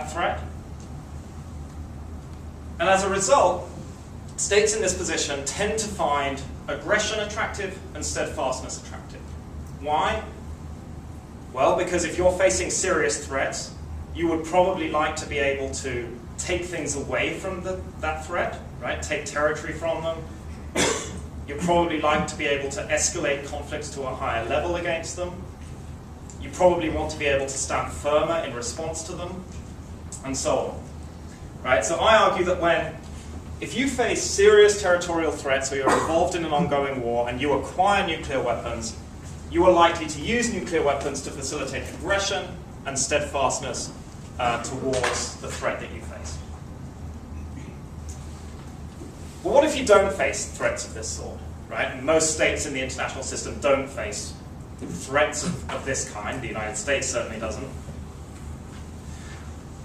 threat. And as a result, states in this position tend to find aggression attractive and steadfastness attractive. Why? Well, because if you're facing serious threats, you would probably like to be able to take things away from that threat, right? Take territory from them. You'd probably like to be able to escalate conflicts to a higher level against them. You probably want to be able to stand firmer in response to them, and so on. Right? So I argue that if you face serious territorial threats or you're involved in an ongoing war and you acquire nuclear weapons, you are likely to use nuclear weapons to facilitate aggression and steadfastness towards the threat that you face. But what if you don't face threats of this sort? Right? And most states in the international system don't face threats of this kind. The United States certainly doesn't.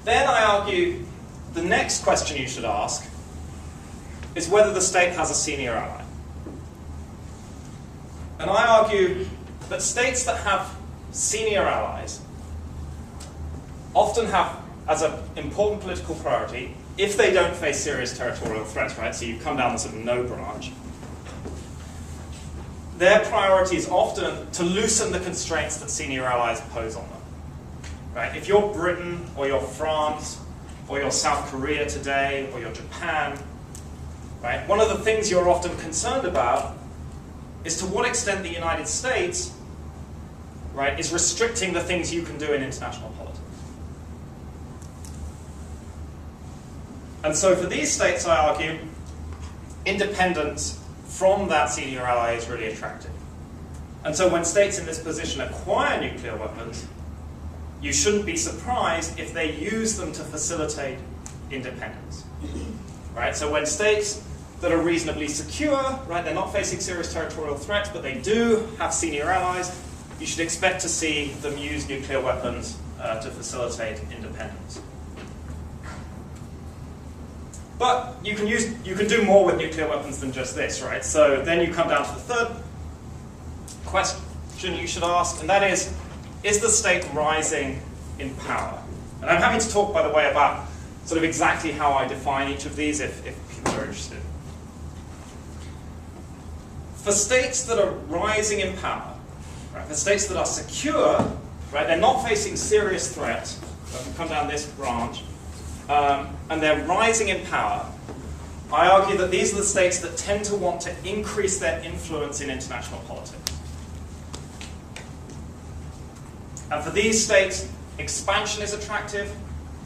Then I argue the next question you should ask is whether the state has a senior ally. And I argue that states that have senior allies often have, as an important political priority, if they don't face serious territorial threats, right? So you come down the sort of no branch. Their priority is often to loosen the constraints that senior allies pose on them. Right? If you're Britain, or you're France, or you're South Korea today, or you're Japan, right? One of the things you're often concerned about is to what extent the United States, right, is restricting the things you can do in international politics. And so for these states, I argue, independence from that senior ally is really attractive. And so when states in this position acquire nuclear weapons, you shouldn't be surprised if they use them to facilitate independence. Right? So when states that are reasonably secure, right, they're not facing serious territorial threats, but they do have senior allies, you should expect to see them use nuclear weapons to facilitate independence. But you can do more with nuclear weapons than just this, right? So then you come down to the third question you should ask, and that is the state rising in power? And I'm happy to talk, by the way, about sort of exactly how I define each of these if people are interested. For states that are rising in power, right, for states that are secure, right, they're not facing serious threats, so I can come down this branch, and they're rising in power, I argue that these are the states that tend to want to increase their influence in international politics. And for these states, expansion is attractive,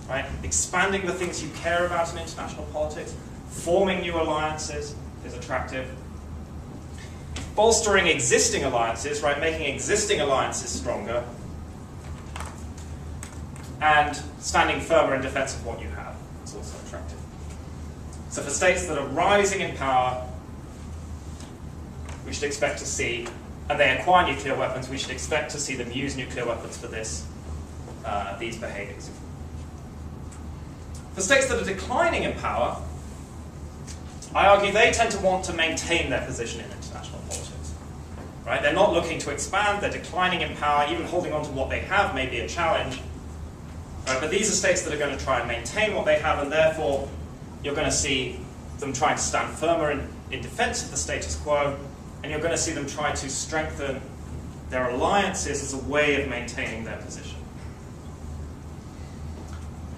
right? Expanding the things you care about in international politics, forming new alliances is attractive. Bolstering existing alliances, right? Making existing alliances stronger. And standing firmer in defense of what you have is also attractive. So for states that are rising in power, we should expect to see, and they acquire nuclear weapons, we should expect to see them use nuclear weapons for these behaviors. For states that are declining in power, I argue they tend to want to maintain their position in international politics. Right? They're not looking to expand, they're declining in power, even holding on to what they have may be a challenge. Right? But these are states that are going to try and maintain what they have, and therefore you're going to see them trying to stand firmer in defense of the status quo, and you're going to see them try to strengthen their alliances as a way of maintaining their position.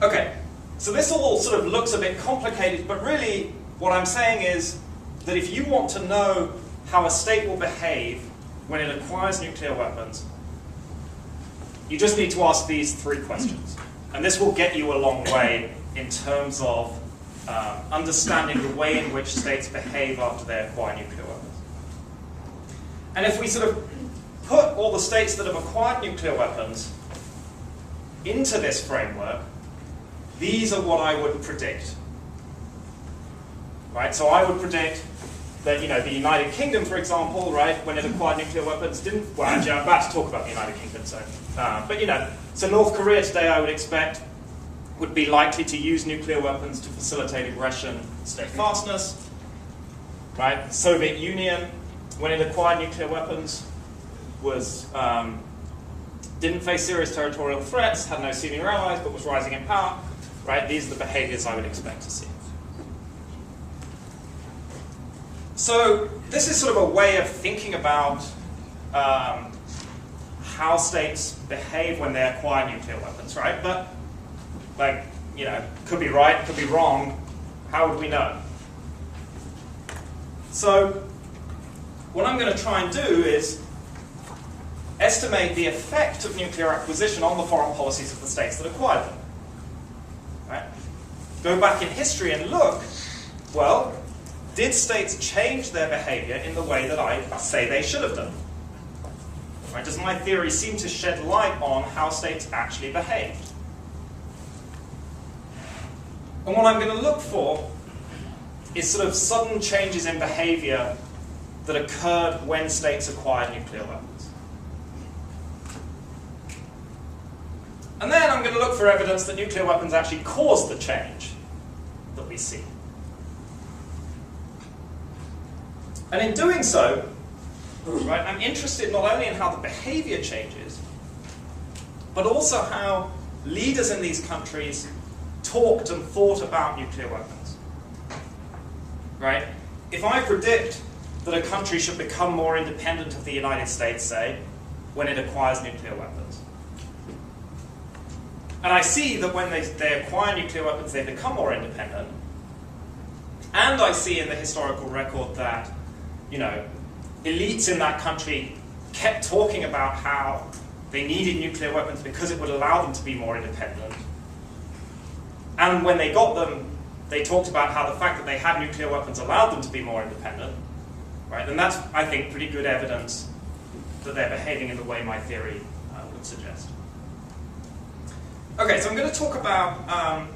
Okay, so this all sort of looks a bit complicated, but really what I'm saying is that if you want to know how a state will behave when it acquires nuclear weapons, you just need to ask these three questions. And this will get you a long way in terms of understanding the way in which states behave after they acquire nuclear weapons. And if we sort of put all the states that have acquired nuclear weapons into this framework, these are what I would predict. Right? So I would predict that, you know, the United Kingdom, for example, right, when it acquired nuclear weapons, didn't. Well, actually, I'm about to talk about the United Kingdom, so. But you know, so North Korea today, I would expect, would be likely to use nuclear weapons to facilitate aggression, steadfastness. Right? The Soviet Union, when it acquired nuclear weapons, didn't face serious territorial threats, had no senior allies, but was rising in power. Right? These are the behaviors I would expect to see. So this is sort of a way of thinking about how states behave when they acquire nuclear weapons, right? But, like, you know, could be right, could be wrong. How would we know? So what I'm going to try and do is estimate the effect of nuclear acquisition on the foreign policies of the states that acquired them. Right? Go back in history and look, well, did states change their behavior in the way that I say they should have done? Right? Does my theory seem to shed light on how states actually behaved? And what I'm going to look for is sort of sudden changes in behavior that occurred when states acquired nuclear weapons. And then I'm going to look for evidence that nuclear weapons actually caused the change that we see. And in doing so, right, I'm interested not only in how the behavior changes, but also how leaders in these countries talked and thought about nuclear weapons. Right? If I predict that a country should become more independent of the United States, say, when it acquires nuclear weapons, and I see that when they acquire nuclear weapons, they become more independent, and I see in the historical record that, you know, elites in that country kept talking about how they needed nuclear weapons because it would allow them to be more independent. And when they got them, they talked about how the fact that they had nuclear weapons allowed them to be more independent. Right? And that's, I think, pretty good evidence that they're behaving in the way my theory would suggest. Okay, so I'm going to talk about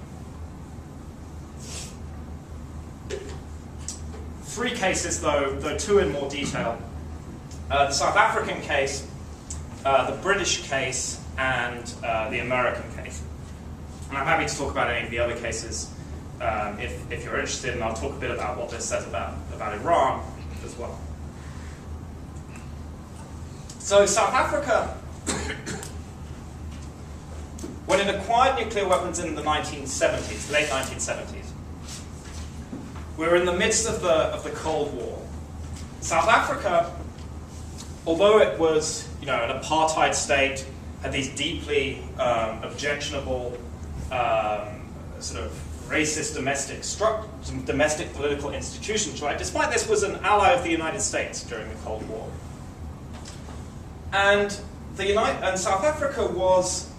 three cases, though two in more detail. The South African case, the British case, and the American case. And I'm happy to talk about any of the other cases if you're interested, and I'll talk a bit about what this says about Iran as well. So South Africa, when it acquired nuclear weapons in the 1970s, late 1970s, we were in the midst of the Cold War. South Africa, although it was, you know, an apartheid state, had these deeply objectionable sort of racist domestic political institutions, right? Despite this, was an ally of the United States during the Cold War. And South Africa was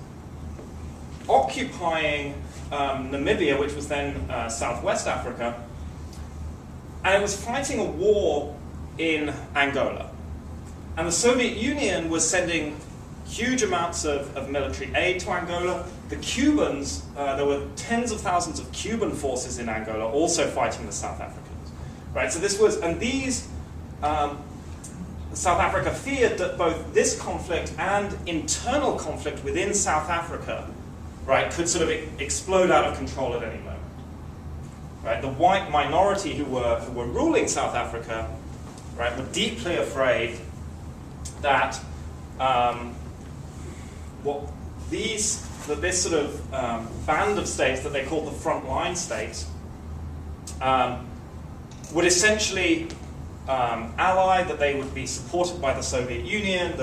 occupying Namibia, which was then Southwest Africa, and it was fighting a war in Angola. And the Soviet Union was sending huge amounts of military aid to Angola. The Cubans, there were tens of thousands of Cuban forces in Angola also fighting the South Africans. Right? So this was, and these, South Africa feared that both this conflict and internal conflict within South Africa, right, could sort of explode out of control at any moment. Right? The white minority who were ruling South Africa, right, were deeply afraid that this sort of band of states that they called the frontline states would essentially ally, that they would be supported by the Soviet Union,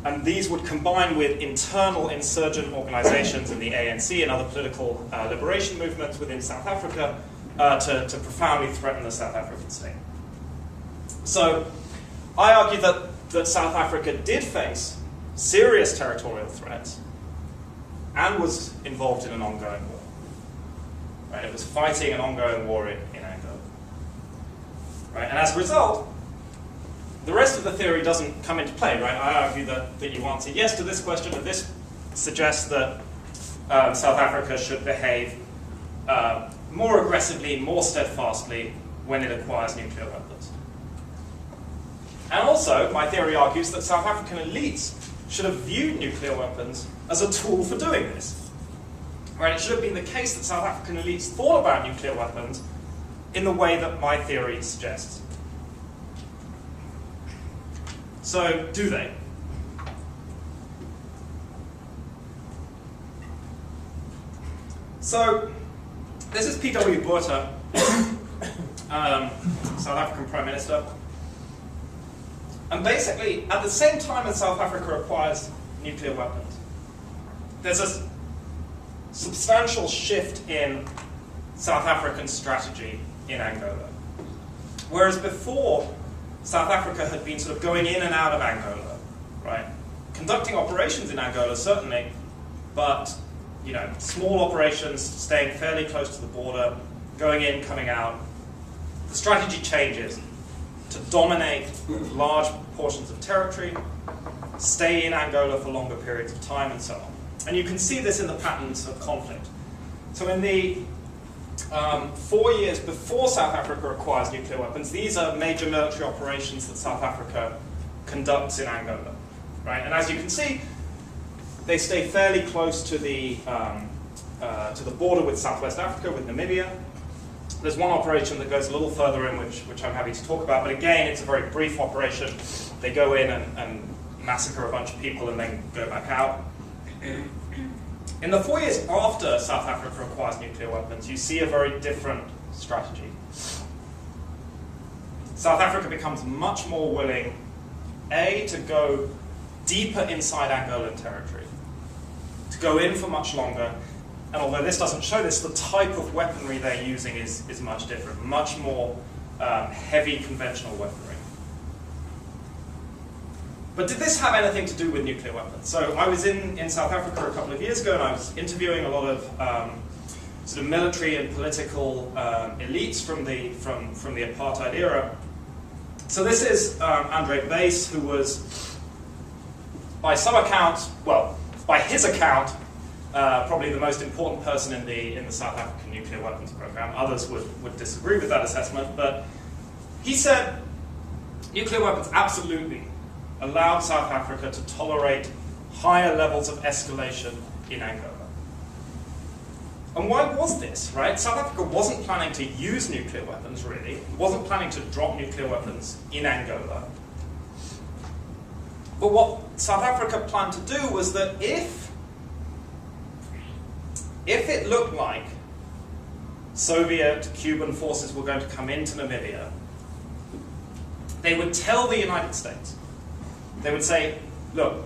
and these would combine with internal insurgent organizations in the ANC and other political liberation movements within South Africa to profoundly threaten the South African state. So I argue that South Africa did face serious territorial threats and was involved in an ongoing war. Right? It was fighting an ongoing war in Angola. Right? And as a result, the rest of the theory doesn't come into play. Right? I argue that you answer yes to this question, and this suggests that South Africa should behave more aggressively, more steadfastly when it acquires nuclear weapons. And also, my theory argues that South African elites should have viewed nuclear weapons as a tool for doing this. Right? It should have been the case that South African elites thought about nuclear weapons in the way that my theory suggests. So, do they? So, this is P.W. Botha, South African Prime Minister. And basically, at the same time as South Africa acquires nuclear weapons, there's a substantial shift in South African strategy in Angola. Whereas before, South Africa had been sort of going in and out of Angola, right? Conducting operations in Angola, certainly, but small operations, staying fairly close to the border, going in, coming out. The strategy changes to dominate large portions of territory, stay in Angola for longer periods of time, and so on. And you can see this in the patterns of conflict. So in the 4 years before South Africa acquires nuclear weapons, these are major military operations that South Africa conducts in Angola, right? And as you can see, they stay fairly close to the border with Southwest Africa, with Namibia. There's one operation that goes a little further in, which I'm happy to talk about, but again, it's a very brief operation. They go in and massacre a bunch of people and then go back out. In the 4 years after South Africa acquires nuclear weapons, you see a very different strategy. South Africa becomes much more willing, A, to go deeper inside Angolan territory, to go in for much longer, and although this doesn't show this, the type of weaponry they're using is much different, much more heavy conventional weaponry. But did this have anything to do with nuclear weapons? So I was in South Africa a couple of years ago, and I was interviewing a lot of sort of military and political elites from the apartheid era. So this is Andre Base, who was, by some accounts, well, by his account, probably the most important person in the South African nuclear weapons program. Others would disagree with that assessment, but he said nuclear weapons absolutely allowed South Africa to tolerate higher levels of escalation in Angola. And why was this, right? South Africa wasn't planning to use nuclear weapons, really. It wasn't planning to drop nuclear weapons in Angola. But what South Africa planned to do was that if it looked like Soviet, Cuban forces were going to come into Namibia, they would tell the United States. They would say, look,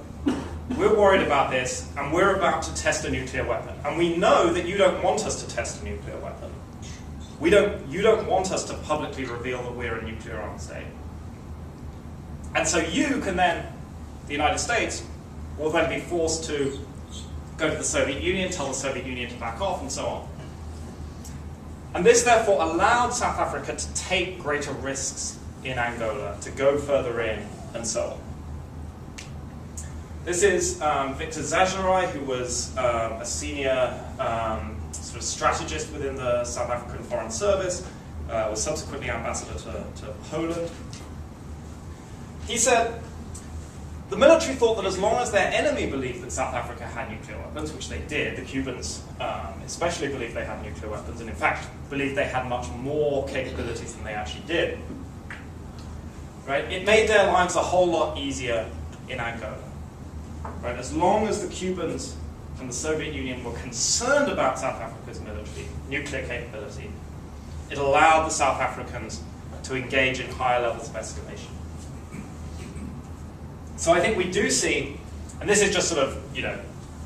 we're worried about this, and we're about to test a nuclear weapon. And we know that you don't want us to test a nuclear weapon. You don't want us to publicly reveal that we're a nuclear armed state. And so you can then, the United States, will then be forced to go to the Soviet Union, tell the Soviet Union to back off, and so on. And this therefore allowed South Africa to take greater risks in Angola, to go further in, and so on. This is Victor Zajarai, who was a senior sort of strategist within the South African Foreign Service, was subsequently ambassador to Poland. He said, the military thought that as long as their enemy believed that South Africa had nuclear weapons, which they did, the Cubans especially believed they had nuclear weapons, and in fact believed they had much more capabilities than they actually did, right? It made their lives a whole lot easier in Angola. Right? As long as the Cubans and the Soviet Union were concerned about South Africa's military nuclear capability, it allowed the South Africans to engage in higher levels of escalation. So I think we do see, and this is just sort of,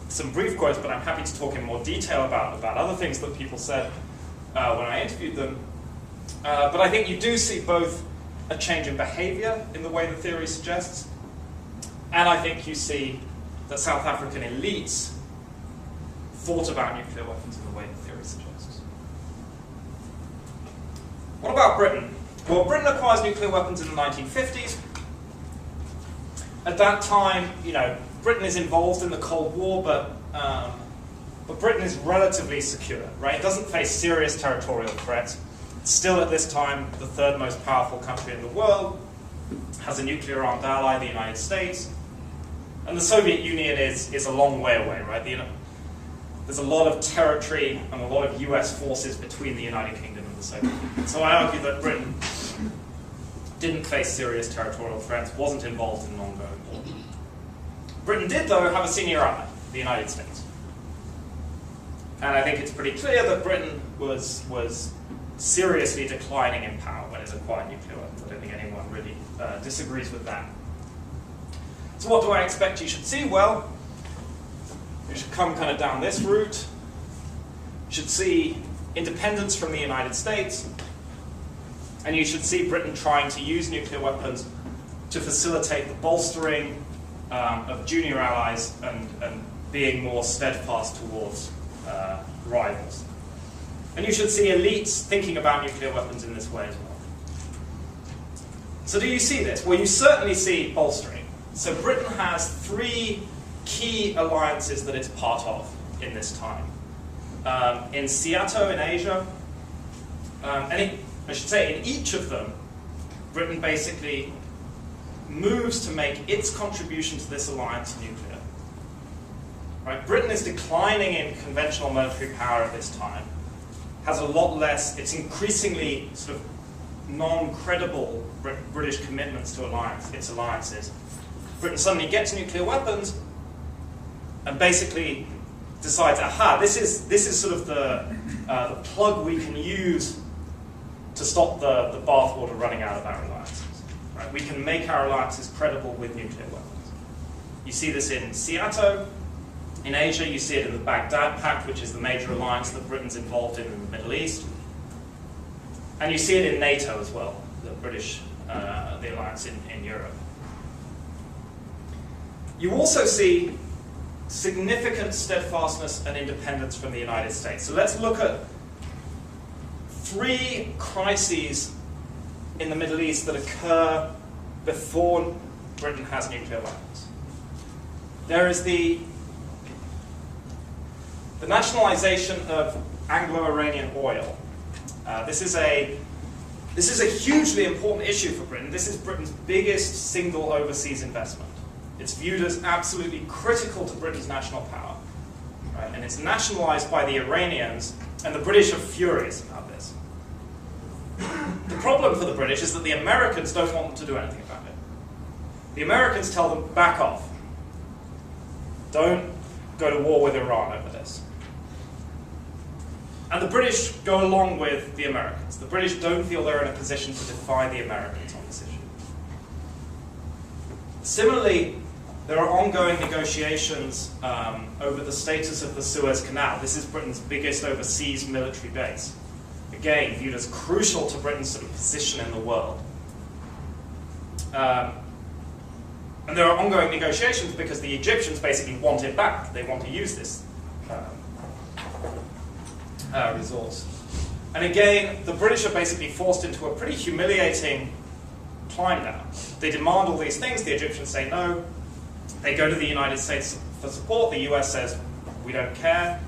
some brief quotes, but I'm happy to talk in more detail about other things that people said when I interviewed them. But I think you do see both a change in behavior in the way the theory suggests, and I think you see that South African elites thought about nuclear weapons in the way the theory suggests. What about Britain? Well, Britain acquires nuclear weapons in the 1950s. At that time, Britain is involved in the Cold War, but Britain is relatively secure, right? It doesn't face serious territorial threats. It's still at this time the third most powerful country in the world, has a nuclear armed ally, the United States. And the Soviet Union is a long way away, right? There's a lot of territory and a lot of US forces between the United Kingdom and the Soviet Union. So I argue that Britain didn't face serious territorial threats, wasn't involved in an ongoing war. Britain did, though, have a senior ally, the United States. And I think it's pretty clear that Britain was seriously declining in power when it acquired nuclear weapons. I don't think anyone really disagrees with that. So what do I expect you should see? Well, you should come kind of down this route. You should see independence from the United States. And you should see Britain trying to use nuclear weapons to facilitate the bolstering of junior allies and being more steadfast towards rivals. And you should see elites thinking about nuclear weapons in this way as well. So do you see this? Well, you certainly see bolstering. So Britain has 3 key alliances that it's part of in this time. In Seattle in Asia, I should say in each of them, Britain basically moves to make its contribution to this alliance nuclear. Right? Britain is declining in conventional military power at this time, has a lot less, it's increasingly sort of non-credible British commitments to its alliances. Britain suddenly gets nuclear weapons and basically decides, aha, this is sort of the plug we can use to stop the bathwater running out of our alliances. Right? We can make our alliances credible with nuclear weapons. You see this in Seattle. In Asia, you see it in the Baghdad Pact, which is the major alliance that Britain's involved in the Middle East. And you see it in NATO as well, the alliance in Europe. You also see significant steadfastness and independence from the United States. So let's look at 3 crises in the Middle East that occur before Britain has nuclear weapons. There is the nationalization of Anglo-Iranian oil. This is a hugely important issue for Britain. This is Britain's biggest single overseas investment. It's viewed as absolutely critical to Britain's national power. Right? And it's nationalized by the Iranians, and the British are furious about this. The problem for the British is that the Americans don't want them to do anything about it. The Americans tell them, back off. Don't go to war with Iran over this. And the British go along with the Americans. The British don't feel they're in a position to defy the Americans on this issue. Similarly, there are ongoing negotiations over the status of the Suez Canal. This is Britain's biggest overseas military base. Again, viewed as crucial to Britain's sort of position in the world. And there are ongoing negotiations because the Egyptians basically want it back. They want to use this resource. And again, the British are basically forced into a pretty humiliating climb down. They demand all these things, the Egyptians say no. They go to the United States for support, the US says, we don't care.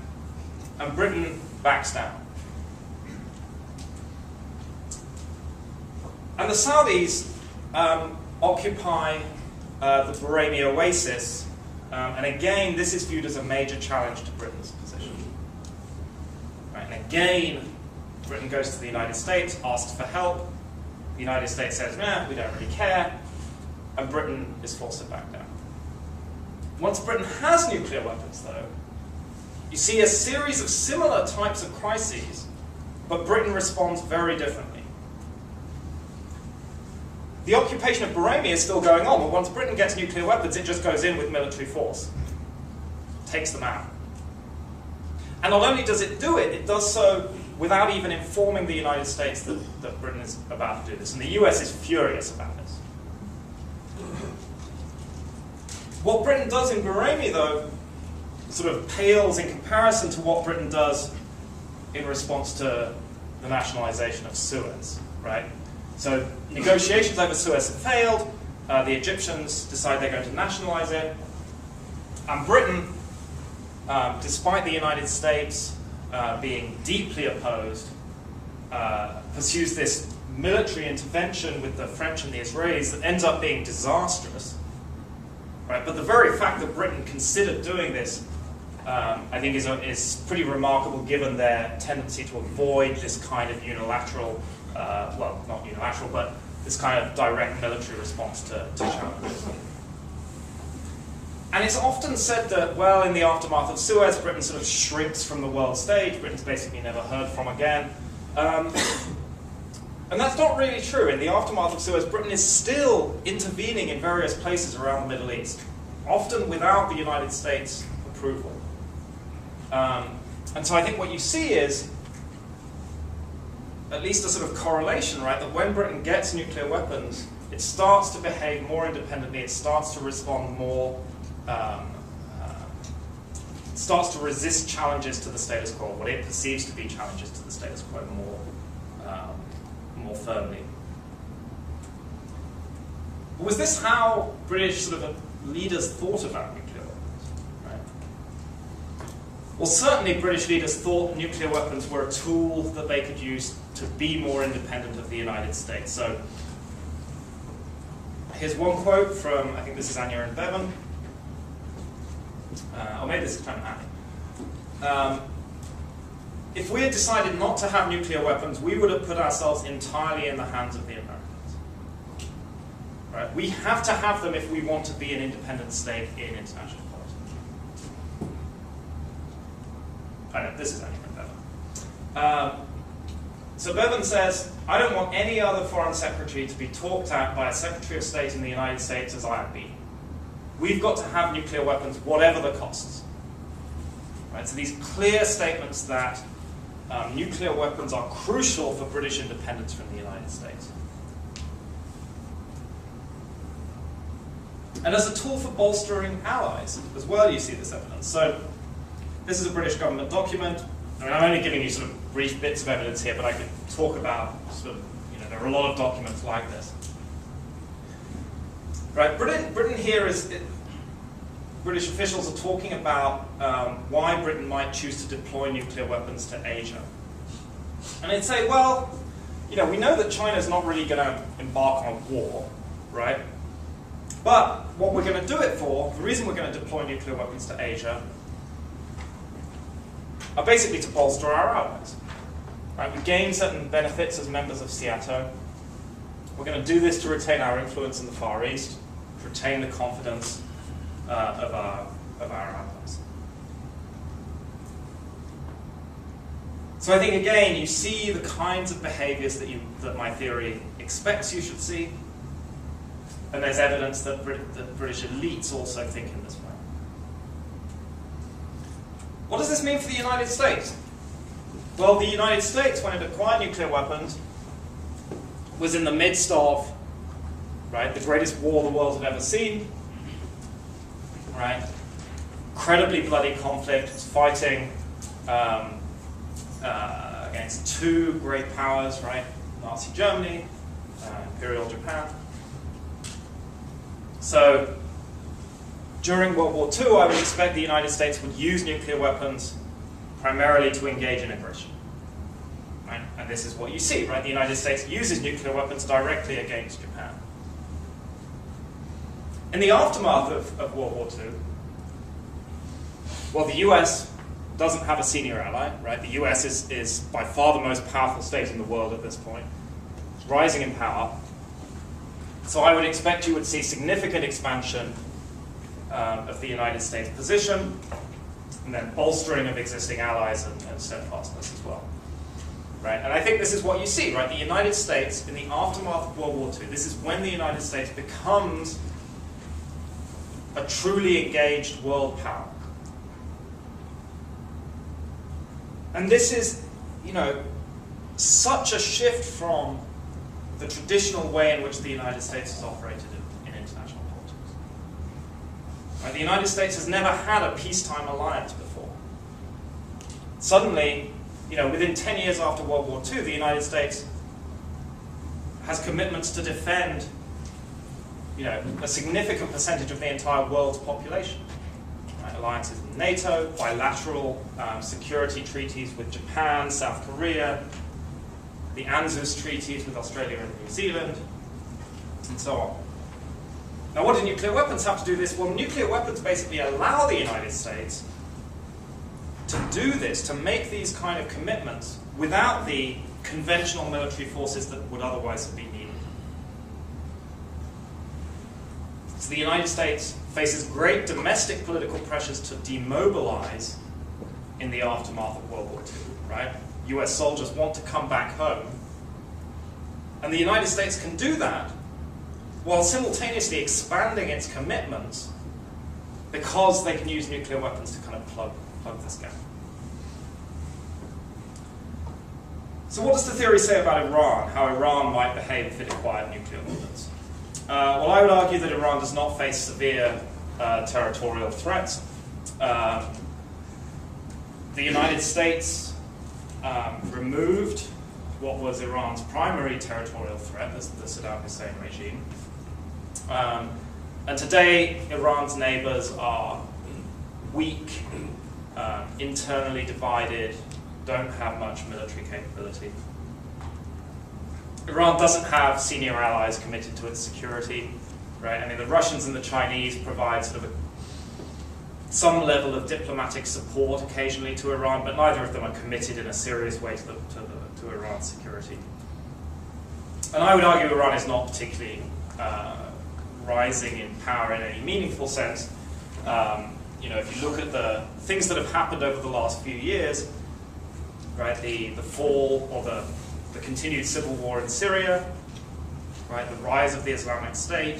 And Britain backs down. And the Saudis occupy the Bahraini oasis, and again, this is viewed as a major challenge to Britain's position. Right, and again, Britain goes to the United States, asks for help. The United States says, nah, we don't really care, and Britain is forced to back down. Once Britain has nuclear weapons, though, you see a series of similar types of crises, but Britain responds very differently. The occupation of Bahrain is still going on, but once Britain gets nuclear weapons, it just goes in with military force, takes them out. And not only does it do it, it does so without even informing the United States that Britain is about to do this. And the US is furious about this. What Britain does in Bahrain, though, sort of pales in comparison to what Britain does in response to the nationalization of Suez, right? So negotiations over Suez have failed. The Egyptians decide they're going to nationalize it. And Britain, despite the United States being deeply opposed, pursues this military intervention with the French and the Israelis that ends up being disastrous. Right? But the very fact that Britain considered doing this, I think, is pretty remarkable given their tendency to avoid this kind of unilateral, well, not unilateral, but this kind of direct military response to challenges. And it's often said that, well, in the aftermath of Suez, Britain sort of shrinks from the world stage. Britain's basically never heard from again. And that's not really true. In the aftermath of Suez, Britain is still intervening in various places around the Middle East, often without the United States' approval. And so I think what you see is at least a sort of correlation, right, that when Britain gets nuclear weapons, it starts to behave more independently, it starts to respond more, it starts to resist challenges to the status quo, what it perceives to be challenges to the status quo more firmly. Was this how British sort of leaders thought about nuclear weapons? Right? Well, certainly British leaders thought nuclear weapons were a tool that they could use to be more independent of the United States. So here's one quote from, I think this is Anya and Bevan, or maybe this is Clement Attlee. If we had decided not to have nuclear weapons, we would have put ourselves entirely in the hands of the Americans. Right? We have to have them if we want to be an independent state in international politics. I know, this is Anya and Bevan. So Bevan says, I don't want any other foreign secretary to be talked at by a Secretary of State in the United States as I have been. We've got to have nuclear weapons, whatever the costs. Right? So these clear statements that nuclear weapons are crucial for British independence from the United States. And as a tool for bolstering allies as well, you see this evidence. So this is a British government document. I mean, I'm only giving you sort of brief bits of evidence here, but I could talk about sort of, there are a lot of documents like this. Right, Britain here is, British officials are talking about why Britain might choose to deploy nuclear weapons to Asia. And they'd say, well, we know that China's not really going to embark on a war, right? But what we're going to do it for, the reason we're going to deploy nuclear weapons to Asia, are basically to bolster our allies. Right? We gain certain benefits as members of SEATO. We're going to do this to retain our influence in the Far East, to retain the confidence of our allies. So I think, again, you see the kinds of behaviors that my theory expects you should see, and there's evidence that British elites also think in this way. What does this mean for the United States? Well, the United States, when it acquired nuclear weapons, was in the midst of, right, the greatest war the world had ever seen, right? Incredibly bloody conflict. It was fighting against two great powers, right? Nazi Germany, Imperial Japan. So during World War II, I would expect the United States would use nuclear weapons primarily to engage in aggression. Right? And this is what you see, right? The United States uses nuclear weapons directly against Japan. In the aftermath of World War II, well, the US doesn't have a senior ally, right? The US is by far the most powerful state in the world at this point. It's rising in power. So I would expect you would see significant expansion of the United States position, and then bolstering of existing allies and steadfastness as well. Right? And I think this is what you see, right? The United States, in the aftermath of World War II, this is when the United States becomes a truly engaged world power. And this is, such a shift from the traditional way in which the United States has operated in international politics. Right? The United States has never had a peacetime alliance before. Suddenly, within 10 years after World War II, the United States has commitments to defend, a significant percentage of the entire world's population. Right? Alliances with NATO, bilateral security treaties with Japan, South Korea, the ANZUS treaties with Australia and New Zealand, and so on. Now, what do nuclear weapons have to do with this? Well, nuclear weapons basically allow the United States to do this, to make these kind of commitments without the conventional military forces that would otherwise have been needed. So the United States faces great domestic political pressures to demobilize in the aftermath of World War II, right? US soldiers want to come back home. And the United States can do that while simultaneously expanding its commitments because they can use nuclear weapons to kind of plug this gap. So what does the theory say about Iran, how Iran might behave if it acquired nuclear weapons? Well, I would argue that Iran does not face severe territorial threats. The United States removed what was Iran's primary territorial threat, the Saddam Hussein regime. And today, Iran's neighbors are weak, internally divided, don't have much military capability. Iran doesn't have senior allies committed to its security, right? I mean, the Russians and the Chinese provide sort of some level of diplomatic support occasionally to Iran, but neither of them are committed in a serious way to Iran's security. And I would argue Iran is not particularly rising in power in any meaningful sense. You know, if you look at the things that have happened over the last few years, right, the fall or the continued civil war in Syria, right, the rise of the Islamic State,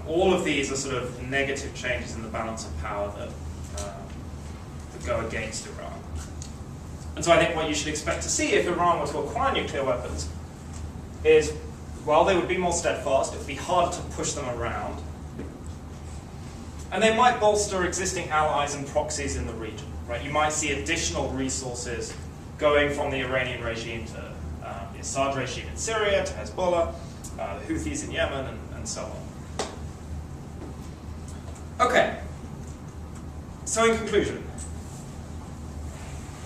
all of these are sort of negative changes in the balance of power that go against Iran. And so I think what you should expect to see if Iran were to acquire nuclear weapons is, well, they would be more steadfast, it would be harder to push them around, and they might bolster existing allies and proxies in the region. Right? You might see additional resources going from the Iranian regime to the Assad regime in Syria, to Hezbollah, the Houthis in Yemen, and so on. Okay, so in conclusion,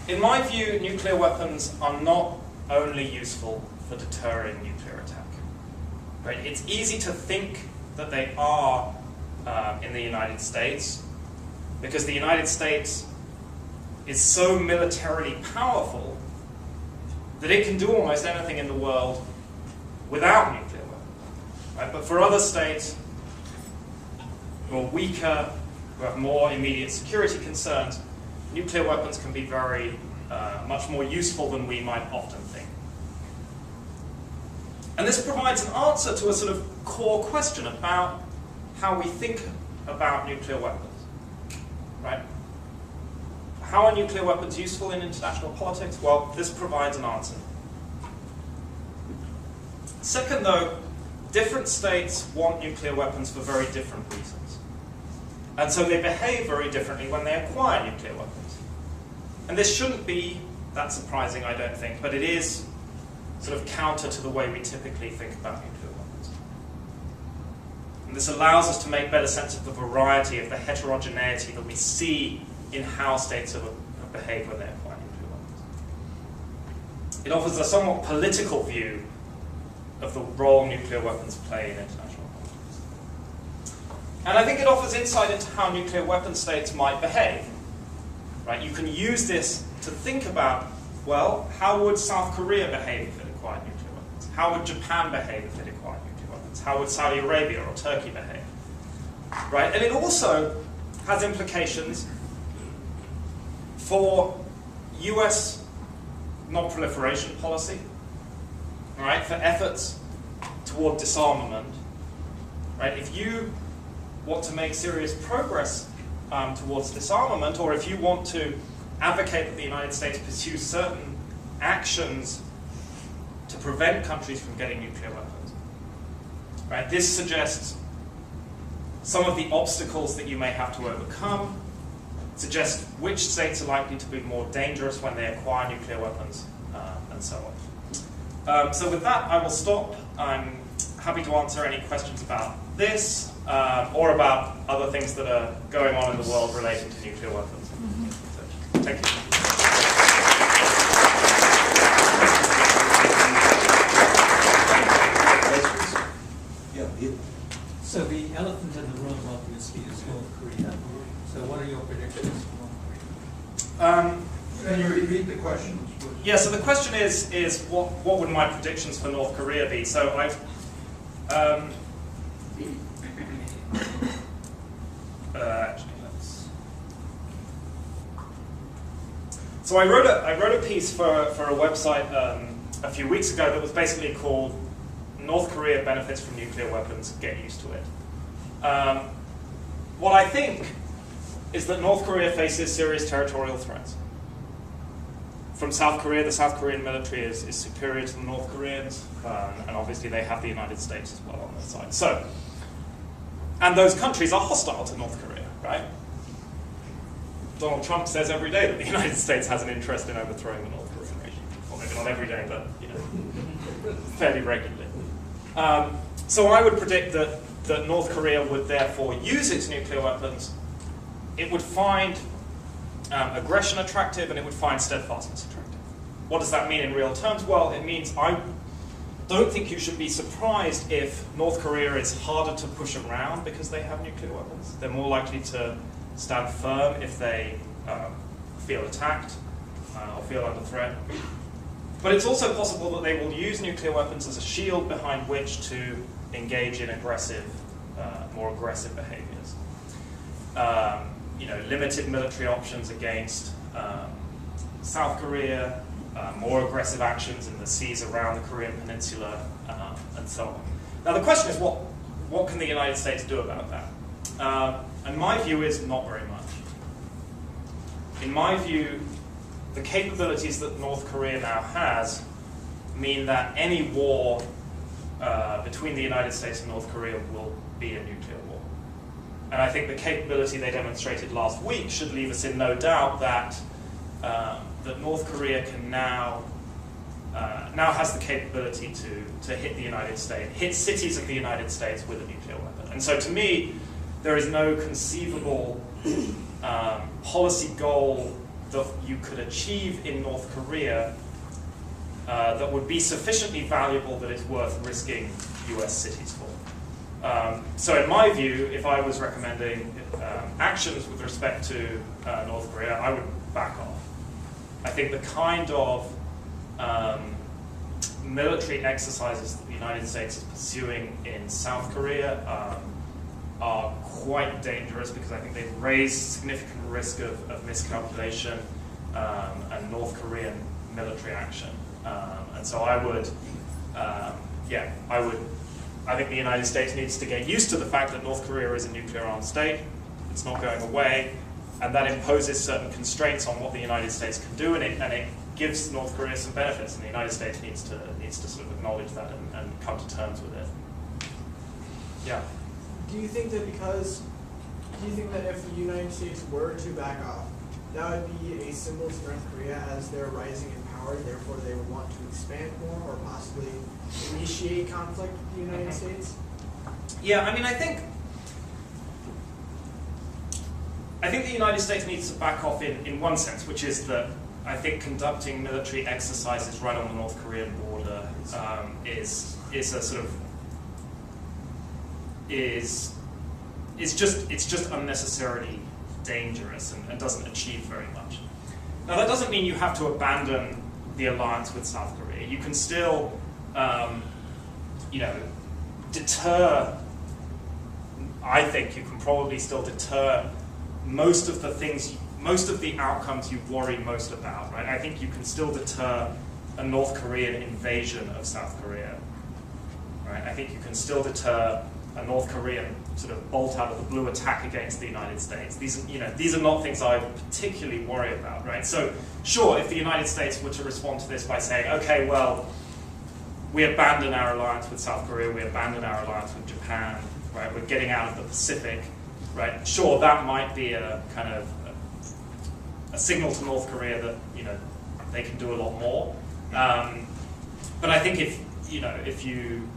in my view, nuclear weapons are not only useful for deterring nuclear attack. Right? It's easy to think that they are in the United States, because the United States is so militarily powerful that it can do almost anything in the world without nuclear weapons. Right? But for other states who are weaker, who have more immediate security concerns, nuclear weapons can be very much more useful than we might often think. And this provides an answer to a sort of core question about how we think about nuclear weapons. Right? How are nuclear weapons useful in international politics? Well, this provides an answer. Second, though, different states want nuclear weapons for very different reasons. And so they behave very differently when they acquire nuclear weapons. And this shouldn't be that surprising, I don't think, but it is sort of counter to the way we typically think about nuclear weapons. And this allows us to make better sense of the variety, of the heterogeneity that we see in how states have behaved when they acquire nuclear weapons. It offers a somewhat political view of the role nuclear weapons play in international politics. And I think it offers insight into how nuclear weapon states might behave. Right? You can use this to think about, well, how would South Korea behave if it acquired nuclear weapons? How would Japan behave if it acquired nuclear weapons? How would Saudi Arabia or Turkey behave? Right? And it also has implications for US nonproliferation policy, right? For efforts toward disarmament. Right? If you want to make serious progress towards disarmament, or if you want to advocate that the United States pursue certain actions to prevent countries from getting nuclear weapons, right? This suggests some of the obstacles that you may have to overcome, suggests which states are likely to be more dangerous when they acquire nuclear weapons, and so on. So with that, I will stop. I'm happy to answer any questions about this, or about other things that are going on in the world relating to nuclear weapons. So, thank you. So the elephant in the room, obviously, is North Korea. So what are your predictions for North Korea? Can you repeat the question? Yeah, so the question is what would my predictions for North Korea be? So Actually, let's. So I wrote a piece for a website a few weeks ago that was basically called "North Korea Benefits from Nuclear Weapons. Get Used to It." What I think is that North Korea faces serious territorial threats. From South Korea, the South Korean military is superior to the North Koreans, and obviously they have the United States as well on their side. So, and those countries are hostile to North Korea, right? Donald Trump says every day that the United States has an interest in overthrowing the North Korean regime. Well, maybe not every day, but fairly regularly. So I would predict that North Korea would therefore use its nuclear weapons. It would find aggression attractive, and it would find steadfastness attractive. What does that mean in real terms? Well, it means I don't think you should be surprised if North Korea is harder to push around because they have nuclear weapons. They're more likely to stand firm if they feel attacked or feel under threat. But it's also possible that they will use nuclear weapons as a shield behind which to engage in more aggressive behaviors. Limited military options against South Korea, more aggressive actions in the seas around the Korean Peninsula, and so on. Now the question is, what can the United States do about that? And my view is not very much. In my view, the capabilities that North Korea now has mean that any war between the United States and North Korea will be a nuclear war. And I think the capability they demonstrated last week should leave us in no doubt that that North Korea can now has the capability to hit the United States, hit cities of the United States with a nuclear weapon. And so to me, there is no conceivable policy goal that you could achieve in North Korea that would be sufficiently valuable that it's worth risking US cities for. So in my view, if I was recommending actions with respect to North Korea, I would back off. I think the kind of military exercises that the United States is pursuing in South Korea are quite dangerous because I think they've raised significant risk of miscalculation and North Korean military action. And so I think the United States needs to get used to the fact that North Korea is a nuclear-armed state. It's not going away, and that imposes certain constraints on what the United States can do, and it gives North Korea some benefits, and the United States needs to sort of acknowledge that and come to terms with it. Yeah. Do you think that if the United States were to back off, that would be a symbol to North Korea as they're rising in power, therefore they would want to expand more or possibly initiate conflict with the United States? Yeah, I mean, I think the United States needs to back off in one sense, which is that I think conducting military exercises right on the North Korean border is just unnecessarily dangerous and doesn't achieve very much. Now that doesn't mean you have to abandon the alliance with South Korea. You can still, deter. I think you can probably still deter most of the outcomes you worry most about, right? I think you can still deter a North Korean invasion of South Korea, right? I think you can still deter a North Korean sort of bolt out of the blue attack against the United States. These are not things I particularly worry about, right? So sure, if the United States were to respond to this by saying, okay, well, we abandon our alliance with South Korea, we abandon our alliance with Japan, right? We're getting out of the Pacific, right? Sure, that might be a kind of a signal to North Korea that they can do a lot more. But I think if you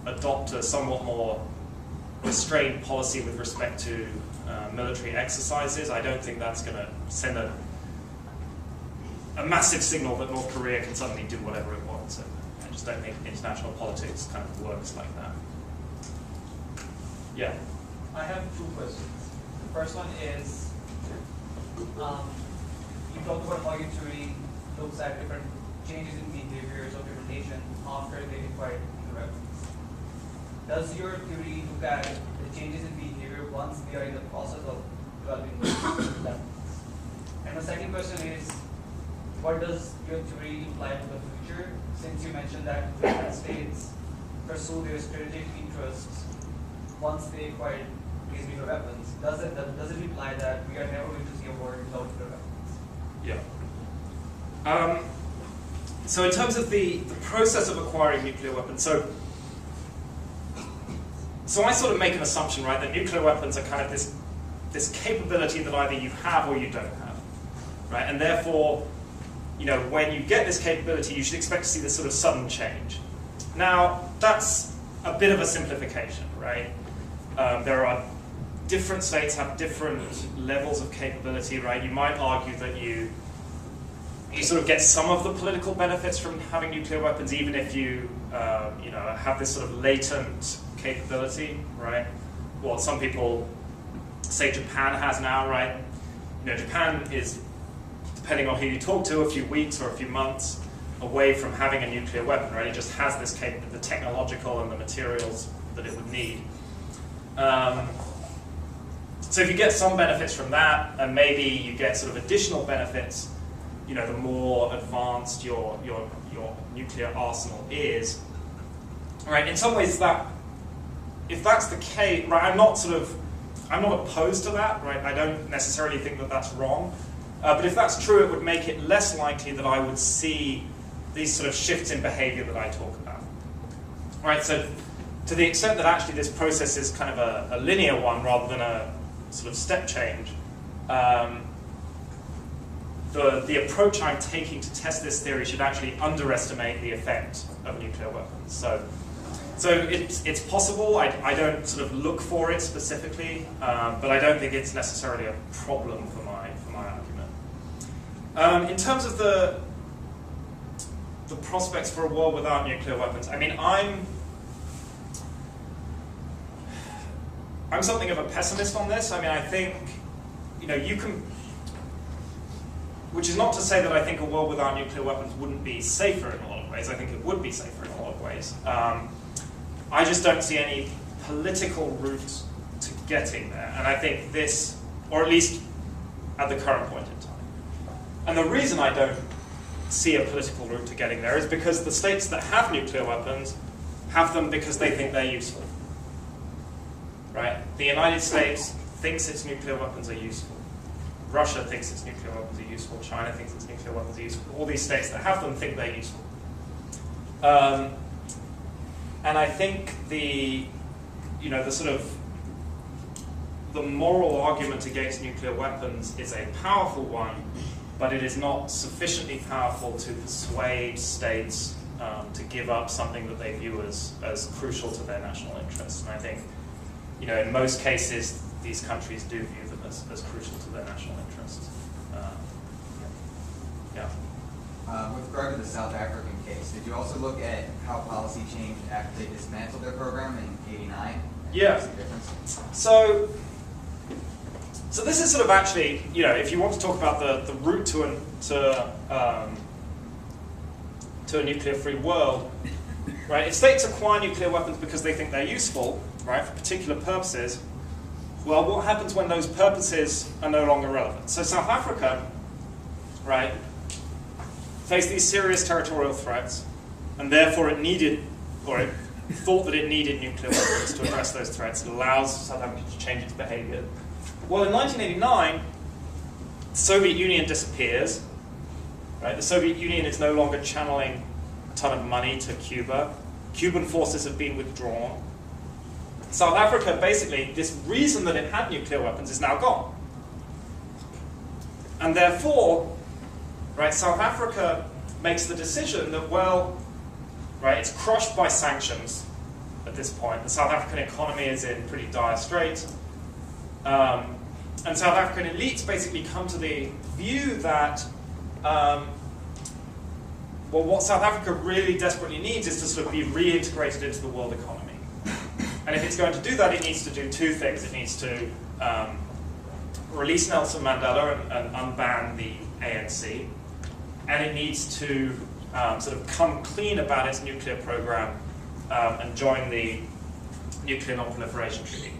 adopt a somewhat more restrained policy with respect to military exercises, I don't think that's going to send a massive signal that North Korea can suddenly do whatever it wants. I just don't think international politics kind of works like that. Yeah. I have two questions. The first one is, you talked about how history looks at different changes in behaviors of different nations after they acquired nuclear weapons. does your theory look at the changes in behavior once they are in the process of developing those weapons? And the second question is, what does your theory imply for the future? Since you mentioned that the United States pursue their strategic interests once they acquire these nuclear weapons, does it imply that we are never going to see a world without nuclear weapons? Yeah. So in terms of the process of acquiring nuclear weapons, so I sort of make an assumption, right, that nuclear weapons are kind of this capability that either you have or you don't have, right? And therefore, you know, when you get this capability, you should expect to see this sort of sudden change. Now, that's a bit of a simplification, right? There are different states have different levels of capability, right? You might argue that you sort of get some of the political benefits from having nuclear weapons, even if you, you know, have this sort of latent capability, right? Well, some people say Japan has now, right? You know, Japan is, depending on who you talk to, a few weeks or a few months away from having a nuclear weapon, right? It just has this the technological and the materials that it would need. So if you get some benefits from that, and maybe you get sort of additional benefits, you know, the more advanced your nuclear arsenal is, right? In some ways, that if that's the case, right? I'm not opposed to that, right? I don't necessarily think that that's wrong, but if that's true, it would make it less likely that I would see these sort of shifts in behavior that I talk about, right? So to the extent that actually this process is kind of a linear one rather than a sort of step change, the approach I'm taking to test this theory should actually underestimate the effect of nuclear weapons. So it's possible. I don't sort of look for it specifically, but I don't think it's necessarily a problem for my argument. In terms of the prospects for a world without nuclear weapons, I mean, I'm something of a pessimist on this. I mean, I think, you know, you can, which is not to say that I think a world without nuclear weapons wouldn't be safer in a lot of ways. I think it would be safer in a lot of ways. I just don't see any political route to getting there. And I think this, or at least at the current point in time. And the reason I don't see a political route to getting there is because the states that have nuclear weapons have them because they think they're useful. Right? The United States thinks its nuclear weapons are useful. Russia thinks its nuclear weapons are useful. China thinks its nuclear weapons are useful. All these states that have them think they're useful. And I think the moral argument against nuclear weapons is a powerful one, but it is not sufficiently powerful to persuade states to give up something that they view as crucial to their national interests. And I think, you know, in most cases, these countries do view them as crucial to their national interests. With regard to the South African case, did you also look at how policy changed after they dismantled their program in '89? Yeah. So this is sort of actually, you know, if you want to talk about the route to a nuclear-free world, right? If states acquire nuclear weapons because they think they're useful, right, for particular purposes, well, what happens when those purposes are no longer relevant? So South Africa, right, faced these serious territorial threats, and therefore it needed, or it thought that it needed nuclear weapons to address those threats. It allows South Africa to change its behavior. Well, in 1989, the Soviet Union disappears. Right? The Soviet Union is no longer channeling a ton of money to Cuba. Cuban forces have been withdrawn. South Africa, basically, this reason that it had nuclear weapons is now gone. And therefore, right, South Africa makes the decision that, well, right, it's crushed by sanctions at this point. The South African economy is in pretty dire straits. And South African elites basically come to the view that, well, what South Africa really desperately needs is to sort of be reintegrated into the world economy. And if it's going to do that, it needs to do two things. It needs to release Nelson Mandela and unban the ANC. And it needs to sort of come clean about its nuclear program and join the nuclear non-proliferation treaty.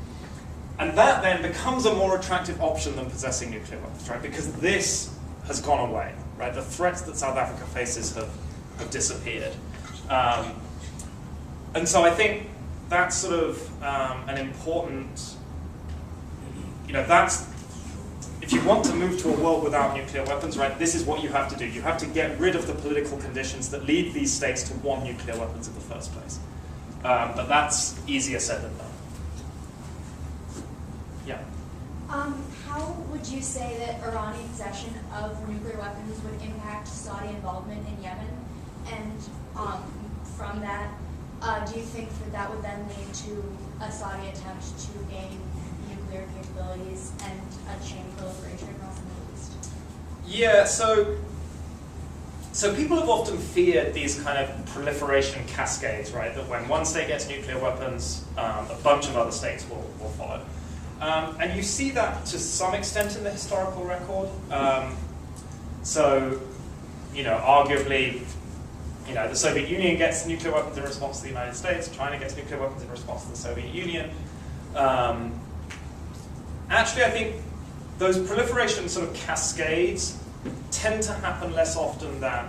And that then becomes a more attractive option than possessing nuclear weapons, right? Because this has gone away, right? The threats that South Africa faces have disappeared. And so I think that's sort of an important, that's, if you want to move to a world without nuclear weapons, right, this is what you have to do. You have to get rid of the political conditions that lead these states to want nuclear weapons in the first place. But that's easier said than done. Yeah. How would you say that Iranian possession of nuclear weapons would impact Saudi involvement in Yemen? And from that, do you think that would then lead to a Saudi attempt to gain nuclear capabilities and a chain proliferation across the Middle East? Yeah, so people have often feared these kind of proliferation cascades, right? That when one state gets nuclear weapons, a bunch of other states will follow. And you see that to some extent in the historical record. Arguably, the Soviet Union gets nuclear weapons in response to the United States. China gets nuclear weapons in response to the Soviet Union. Actually, I think those proliferation sort of cascades tend to happen less often than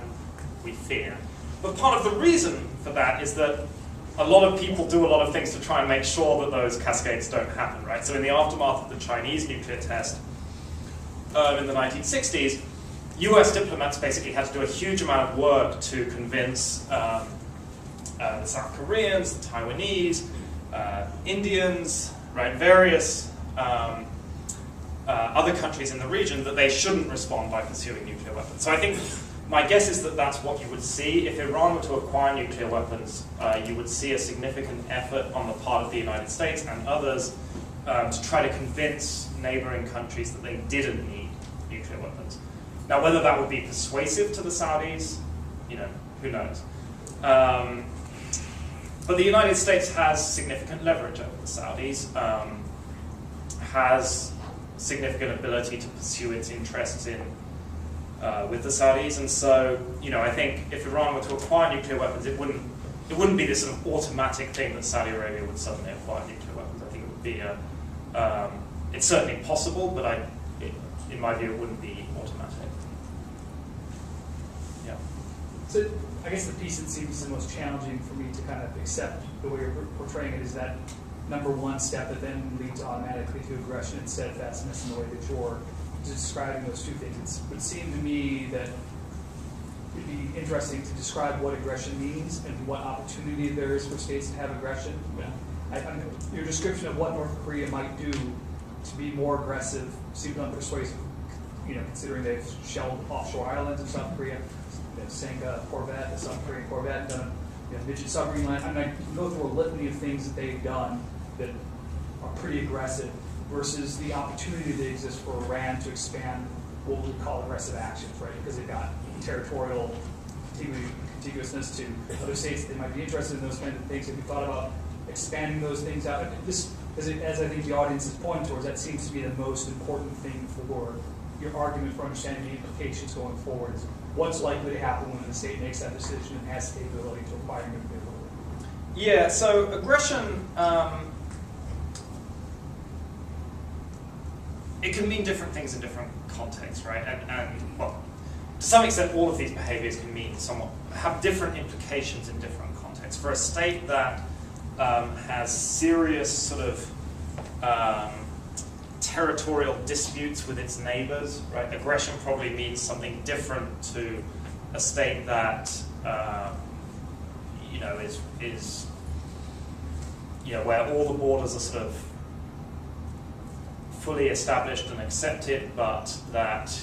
we fear. But part of the reason for that is that a lot of people do a lot of things to try and make sure that those cascades don't happen, right? So in the aftermath of the Chinese nuclear test in the 1960s, US diplomats basically had to do a huge amount of work to convince the South Koreans, the Taiwanese, Indians, right, various other countries in the region that they shouldn't respond by pursuing nuclear weapons. So I think my guess is that that's what you would see. If Iran were to acquire nuclear weapons, you would see a significant effort on the part of the United States and others to try to convince neighboring countries that they didn't need nuclear weapons. Now, whether that would be persuasive to the Saudis, who knows? But the United States has significant leverage over the Saudis, has significant ability to pursue its interests with the Saudis, and so I think if Iran were to acquire nuclear weapons, it wouldn't be this sort of automatic thing that Saudi Arabia would suddenly acquire nuclear weapons. I think it would be it's certainly possible, but in my view, it wouldn't be automatic. Yeah. So I guess the piece that seems the most challenging for me to kind of accept the way you're portraying it is that number one step that then leads automatically to aggression and steadfastness in the way that you're describing those two things. It would seem to me that it'd be interesting to describe what aggression means and what opportunity there is for states to have aggression. Your description of what North Korea might do to be more aggressive seems unpersuasive, considering they've shelled offshore islands in South Korea, sank a Corvette, a South Korean Corvette, and done a midget submarine line. I go through a litany of things that they've done that are pretty aggressive versus the opportunity that exists for Iran to expand what we call aggressive actions, right? Because they've got territorial contiguousness to other states that they might be interested in those kinds of things. Have you thought about expanding those things out? This, as I think the audience is pointing towards, that seems to be the most important thing for your argument for understanding the implications going forward. Is what's likely to happen when the state makes that decision and has the capability to acquire nuclear weapons? Yeah, so aggression, it can mean different things in different contexts, right? And well, to some extent, all of these behaviors can mean have different implications in different contexts. For a state that has serious sort of territorial disputes with its neighbors, right? Aggression probably means something different to a state that is where all the borders are sort of fully established and accepted, but that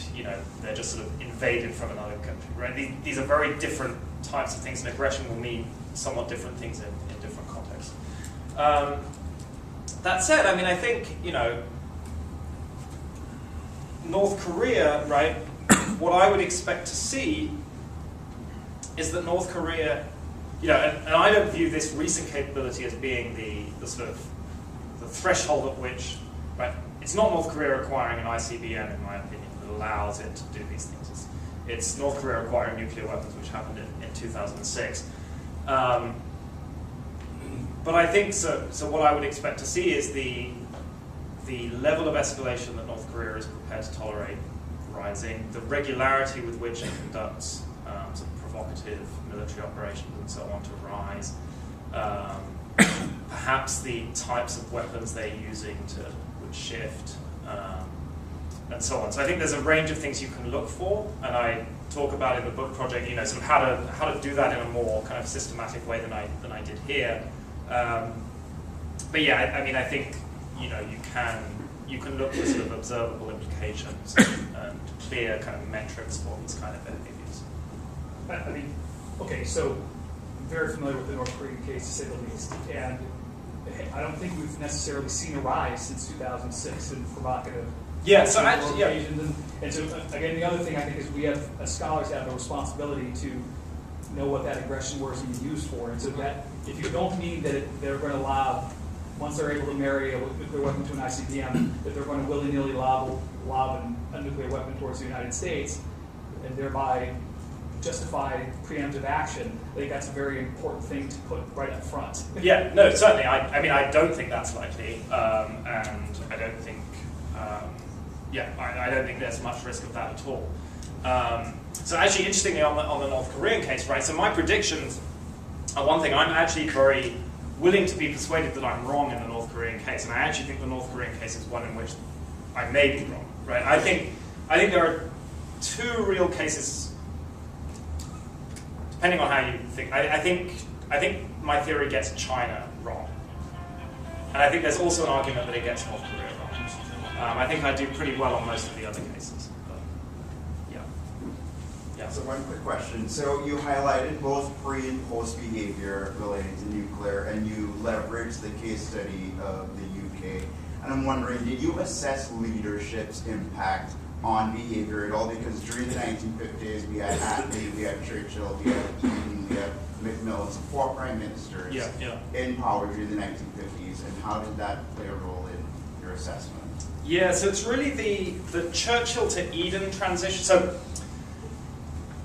they're just sort of invaded from another country, right? These are very different types of things, and aggression will mean somewhat different things in different contexts. That said, I think North Korea, right? What I would expect to see is that North Korea, and I don't view this recent capability as being the sort of the threshold at which, right? It's not North Korea acquiring an ICBM, in my opinion, that allows it to do these things. It's North Korea acquiring nuclear weapons, which happened in 2006. But I think so what I would expect to see is the level of escalation that North Korea is prepared to tolerate rising, the regularity with which it conducts sort of provocative military operations and so on to rise, perhaps the types of weapons they're using would shift, and so on. So I think there's a range of things you can look for, and I talk about in the book project, you know, sort of how to do that in a more kind of systematic way than I did here. But yeah, I mean, I think, you know, you can look for sort of observable implications and clear kind of metrics for these kind of behaviors. I mean, okay, so I'm very familiar with the North Korean case, to say the least, and I don't think we've necessarily seen a rise since 2006 in provocative. Yeah, so actually, yeah. And so, again, the other thing I think is we have, as scholars, have a responsibility to know what that aggression war is being used for. And so that, if you don't mean that they're going to allow, once they're able to marry a nuclear weapon to an ICBM, that they're going to willy-nilly lob a nuclear weapon towards the United States, and thereby justify preemptive action, I think that's a very important thing to put right up front. Yeah, no, certainly. I mean, I don't think that's likely, and I don't think, I don't think there's much risk of that at all. So actually, interestingly, on the North Korean case, right, so my predictions are one thing. I'm actually very willing to be persuaded that I'm wrong in the North Korean case, and I actually think the North Korean case is one in which I may be wrong, right? I think there are two real cases, depending on how you think. I think my theory gets China wrong, and I think there's also an argument that it gets North Korea wrong. I think I do pretty well on most of the other cases. But yeah. So one quick question. So you highlighted both pre and post behavior relating to nuclear, and you leveraged the case study of the UK. And I'm wondering, did you assess leadership's impact on behavior at all? Because during the 1950s, we had Attlee, we had Churchill, we had Keating, we had Macmillan, some 4 prime ministers in power during the 1950s. And how did that play a role in your assessment? Yeah, so it's really the Churchill to Eden transition. So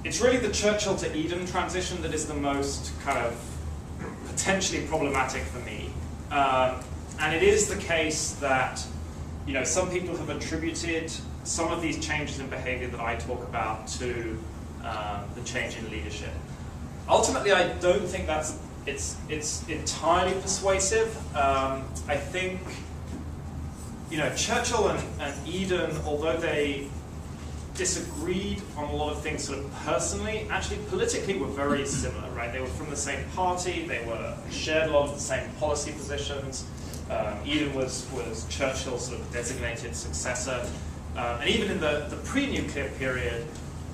it's really the Churchill to Eden transition that is the most kind of potentially problematic for me. And it is the case that, you know, some people have attributed some of these changes in behavior that I talk about to the change in leadership. Ultimately, I don't think it's entirely persuasive. I think, you know, Churchill and Eden, although they disagreed on a lot of things sort of personally, actually politically were very similar, right? They were from the same party, they shared a lot of the same policy positions. Eden was Churchill's sort of designated successor. And even in the pre-nuclear period,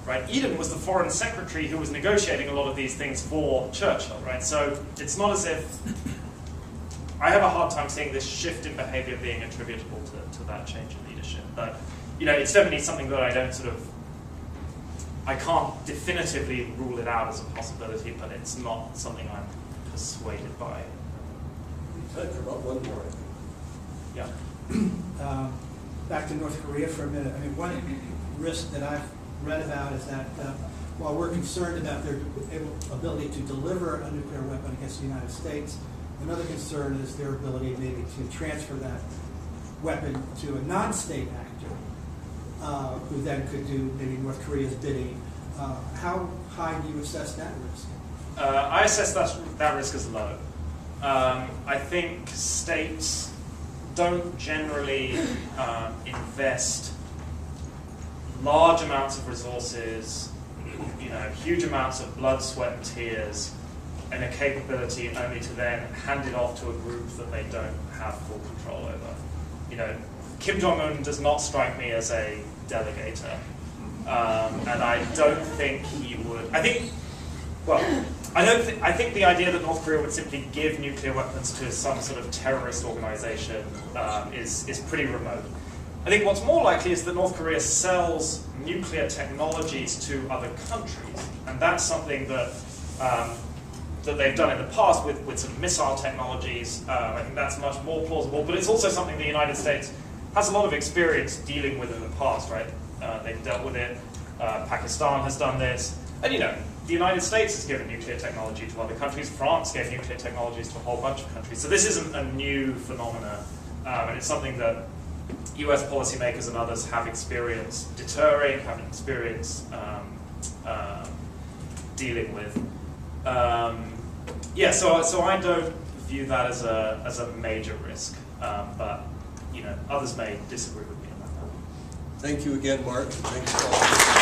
right, Eden was the foreign secretary who was negotiating a lot of these things for Churchill, right? So it's not as if, I have a hard time seeing this shift in behavior being attributable to that change in leadership. But, you know, it's definitely something that I can't definitively rule it out as a possibility, but it's not something I'm persuaded by. Time for about one more. Yeah. Back to North Korea for a minute. I mean, one risk that I've read about is that while we're concerned about their ability to deliver a nuclear weapon against the United States, another concern is their ability maybe to transfer that weapon to a non-state actor who then could do maybe North Korea's bidding. How high do you assess that risk? I assess that risk as low. I think states don't generally invest large amounts of resources, you know, huge amounts of blood, sweat, and tears, and a capability only to then hand it off to a group that they don't have full control over. You know, Kim Jong-un does not strike me as a delegator, and I don't think he would. I think the idea that North Korea would simply give nuclear weapons to some sort of terrorist organization is pretty remote. I think what's more likely is that North Korea sells nuclear technologies to other countries, and that's something that that they've done in the past with some missile technologies. I think that's much more plausible, but it's also something the United States has a lot of experience dealing with in the past, right? They've dealt with it. Pakistan has done this, and you know, the United States has given nuclear technology to other countries. France gave nuclear technologies to a whole bunch of countries. So this isn't a new phenomenon, and it's something that US policymakers and others have experience deterring, have experience dealing with. Yeah, so I don't view that as a major risk, but others may disagree with me on that. Thank you again, Mark. Thanks for all.